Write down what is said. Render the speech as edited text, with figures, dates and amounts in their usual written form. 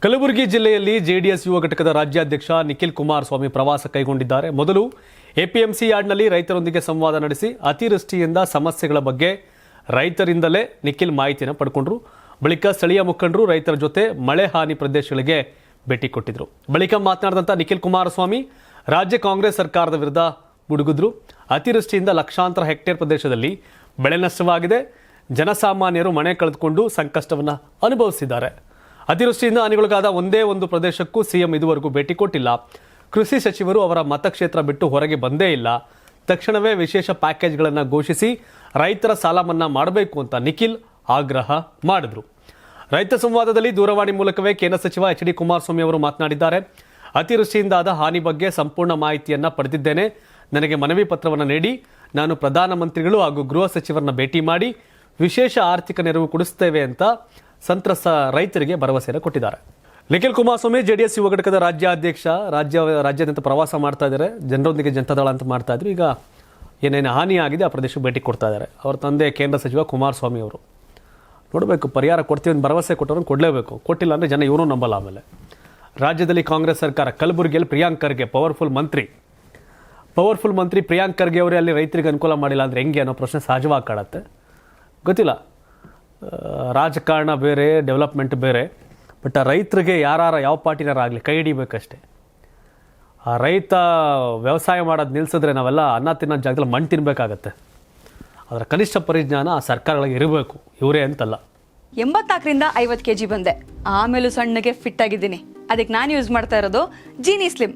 ಕಲಬುರಗಿ ಜಿಲ್ಲೆಯಲ್ಲಿ ಜೆಡಿಎಸ್ ಯುವ ಘಟಕದ ರಾಜ್ಯಾಧ್ಯಕ್ಷ ನಿಖಿಲ್ ಕುಮಾರಸ್ವಾಮಿ ಪ್ರವಾಸ ಕೈಗೊಂಡಿದ್ದಾರೆ. ಮೊದಲು ಎಪಿಎಂಸಿ ಯಾರ್ಡ್ನಲ್ಲಿ ರೈತರೊಂದಿಗೆ ಸಂವಾದ ನಡೆಸಿ ಅತಿವೃಷ್ಟಿಯಿಂದ ಸಮಸ್ಯೆಗಳ ಬಗ್ಗೆ ರೈತರಿಂದಲೇ ನಿಖಿಲ್ ಮಾಹಿತಿಯನ್ನು ಪಡ್ಕೊಂಡ್ರು. ಬಳಿಕ ಸ್ಥಳೀಯ ಮುಖಂಡರು ರೈತರ ಜೊತೆ ಮಳೆ ಹಾನಿ ಪ್ರದೇಶಗಳಿಗೆ ಭೇಟಿ ಕೊಟ್ಟಿದ್ರು. ಬಳಿಕ ಮಾತನಾಡಿದಂಥ ನಿಖಿಲ್ ಕುಮಾರಸ್ವಾಮಿ ರಾಜ್ಯ ಕಾಂಗ್ರೆಸ್ ಸರ್ಕಾರದ ವಿರುದ್ಧ ಗುಡುಗಿದ್ರು. ಅತಿವೃಷ್ಟಿಯಿಂದ ಲಕ್ಷಾಂತರ ಹೆಕ್ಟೇರ್ ಪ್ರದೇಶದಲ್ಲಿ ಬೆಳೆ ನಷ್ಟವಾಗಿದೆ. ಜನಸಾಮಾನ್ಯರು ಮನೆ ಕಳೆದುಕೊಂಡು ಸಂಕಷ್ಟವನ್ನು ಅನುಭವಿಸಿದ್ದಾರೆ. ಅತಿವೃಷ್ಟಿಯಿಂದ ಹಾನಿಗೊಳಗಾದ ಒಂದೇ ಒಂದು ಪ್ರದೇಶಕ್ಕೂ ಸಿಎಂ ಇದುವರೆಗೂ ಭೇಟಿ ಕೊಟ್ಟಿಲ್ಲ. ಕೃಷಿ ಸಚಿವರು ಅವರ ಮತಕ್ಷೇತ್ರ ಬಿಟ್ಟು ಹೊರಗೆ ಬಂದೇ ಇಲ್ಲ. ತಕ್ಷಣವೇ ವಿಶೇಷ ಪ್ಯಾಕೇಜ್ಗಳನ್ನು ಘೋಷಿಸಿ ರೈತರ ಸಾಲ ಮನ್ನಾ ಮಾಡಬೇಕು ಅಂತ ನಿಖಿಲ್ ಆಗ್ರಹ ಮಾಡಿದ್ರು. ರೈತ ಸಂವಾದದಲ್ಲಿ ದೂರವಾಣಿ ಮೂಲಕವೇ ಕೇಂದ್ರ ಸಚಿವ ಎಚ್ ಡಿ ಕುಮಾರಸ್ವಾಮಿ ಅವರು ಮಾತನಾಡಿದ್ದಾರೆ. ಅತಿವೃಷ್ಟಿಯಿಂದಾದ ಹಾನಿ ಬಗ್ಗೆ ಸಂಪೂರ್ಣ ಮಾಹಿತಿಯನ್ನು ಪಡೆದಿದ್ದೇನೆ. ನನಗೆ ಮನವಿ ಪತ್ರವನ್ನು ನೀಡಿ ನಾನು ಪ್ರಧಾನಮಂತ್ರಿಗಳು ಹಾಗೂ ಗೃಹ ಸಚಿವರನ್ನ ಭೇಟಿ ಮಾಡಿ ವಿಶೇಷ ಆರ್ಥಿಕ ನೆರವು ಕೊಡಿಸುತ್ತೇವೆ ಅಂತ ಸಂತ್ರಸ್ತ ರೈತರಿಗೆ ಭರವಸೆಯನ್ನು ಕೊಟ್ಟಿದ್ದಾರೆ. ನಿಖಿಲ್ ಕುಮಾರಸ್ವಾಮಿ ಜೆಡಿಎಸ್ ಯುವ ಘಟಕದ ರಾಜ್ಯಾಧ್ಯಕ್ಷ ರಾಜ್ಯಾದ್ಯಂತ ಪ್ರವಾಸ ಮಾಡ್ತಾ ಇದ್ದಾರೆ. ಜನರೊಂದಿಗೆ ಜನತಾದಳ ಅಂತ ಮಾಡ್ತಾ ಇದ್ರು. ಈಗ ಏನೇನು ಹಾನಿ ಆಗಿದೆ ಆ ಪ್ರದೇಶಕ್ಕೆ ಭೇಟಿ ಕೊಡ್ತಾ ಇದ್ದಾರೆ. ಅವ್ರ ತಂದೆ ಕೇಂದ್ರ ಸಚಿವ ಕುಮಾರಸ್ವಾಮಿ ಅವರು ನೋಡಬೇಕು, ಪರಿಹಾರ ಕೊಡ್ತೀವಿ ಅಂತ ಭರವಸೆ ಕೊಟ್ಟವ್ರನ್ನ ಕೊಡಲೇಬೇಕು. ಕೊಟ್ಟಿಲ್ಲ ಅಂದರೆ ಜನ ಇವನು ನಂಬಲ್ಲ. ಆಮೇಲೆ ರಾಜ್ಯದಲ್ಲಿ ಕಾಂಗ್ರೆಸ್ ಸರ್ಕಾರ, ಕಲಬುರಗಿಯಲ್ಲಿ ಪ್ರಿಯಾಂಕ್ ಖರ್ಗೆ ಪವರ್ಫುಲ್ ಮಂತ್ರಿ ಪ್ರಿಯಾಂಕ್ ಖರ್ಗೆ ಅವರೇ ಅಲ್ಲಿ ರೈತರಿಗೆ ಅನುಕೂಲ ಮಾಡಿಲ್ಲ ಅಂದರೆ ಹೆಂಗೆ ಅನ್ನೋ ಪ್ರಶ್ನೆ ಸಹಜವಾಗಿ ಕಾಡುತ್ತೆ. ಗೊತ್ತಿಲ್ಲ, ರಾಜಕಾರಣ ಬೇರೆ, ಡೆವಲಪ್ಮೆಂಟ್ ಬೇರೆ. ಬಟ್ ಆ ರೈತರಿಗೆ ಯಾವ ಪಾರ್ಟಿನಾರಾಗಲಿ ಕೈ ಹಿಡಿಬೇಕಷ್ಟೆ. ಆ ರೈತ ವ್ಯವಸಾಯ ಮಾಡೋದು ನಿಲ್ಲಿಸಿದ್ರೆ ನಾವೆಲ್ಲ ಅನ್ನ ತಿನ್ನೋ ಜಾಗದಲ್ಲಿ ಮಣ್ಣು ತಿನ್ನಬೇಕಾಗತ್ತೆ. ಅದರ ಕನಿಷ್ಠ ಪರಿಜ್ಞಾನ ಆ ಸರ್ಕಾರಗಳಿಗೆ ಇರಬೇಕು, ಇವರೇ ಅಂತಲ್ಲ. 84ರಿಂದ 50 kg ಬಂದೆ, ಆಮೇಲೂ ಸಣ್ಣಗೆ ಫಿಟ್ ಆಗಿದ್ದೀನಿ. ಅದಕ್ಕೆ ನಾನು ಯೂಸ್ ಮಾಡ್ತಾ ಇರೋದು ಜೀನಿ ಸ್ಲಿಮ್.